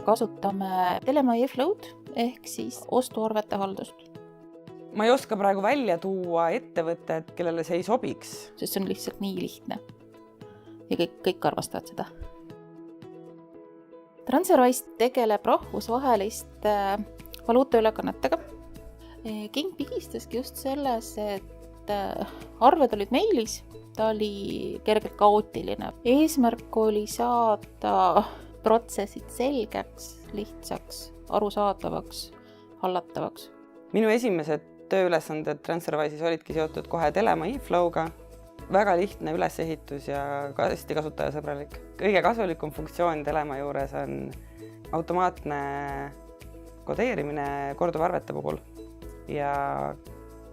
Kasutame Telemai Flow'd ehk siis ostuarvete haldust. Ma ei oska praegu välja tuua ettevõtted, kellele see ei sobiks. Sest see on lihtsalt nii lihtne. Ja kõik armastavad seda. TransferWise tegeleb rahvusvaheliste valuutaülekannetega. King pigistaski just selles, et arved olid meilis, ta oli kergelt kaootiline. Eesmärk oli saada protsessid selgeks, lihtsaks, arusaadavaks, hallatavaks. Minu esimesed tööülesanded TransferWise'is olidki seotud kohe Telemai Flow'ga. Väga lihtne ülesehitus ja hästi kasutajasõbralik. Kõige kasulikum funktsioon Telemai juures on automaatne kodeerimine korduvarvete puhul ja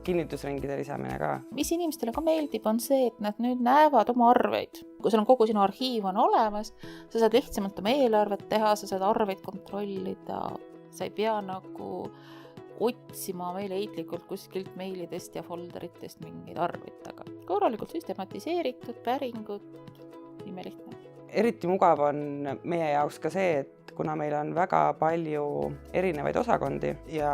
kinnitusringide lisamine ka. Mis inimestele ka meeldib, on see, et nad nüüd näevad oma arveid. Kui sul on kogu sinu arhiiv on olemas, sa saad lihtsamalt oma eelarvet teha, sa saad arveid kontrollida, sa ei pea nagu otsima meeleheitlikult kuskilt meilidest ja folderitest mingeid arveid taga. Korralikult süstematiseeritud, päringud, imelihtne. Eriti mugav on meie jaoks ka see, et kuna meil on väga palju erinevaid osakondi ja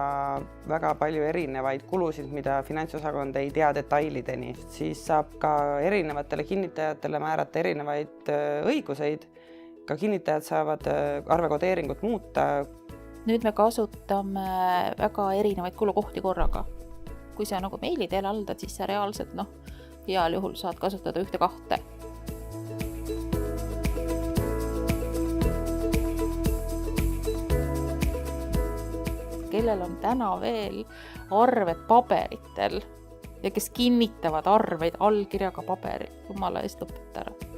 väga palju erinevaid kulusid, mida finantsosakond ei tea detailideni, siis saab ka erinevatele kinnitajatele määrata erinevaid õiguseid. Ka kinnitajad saavad arvekodeeringut muuta. Nüüd me kasutame väga erinevaid kulukohti korraga. Kui sa nagu meili teel haldad, siis sa reaalselt heal juhul saad kasutada 1-2. Kellel on täna veel arved paberitel ja kes kinnitavad arveid allkirjaga paberil, jumala eest lõpeta ära.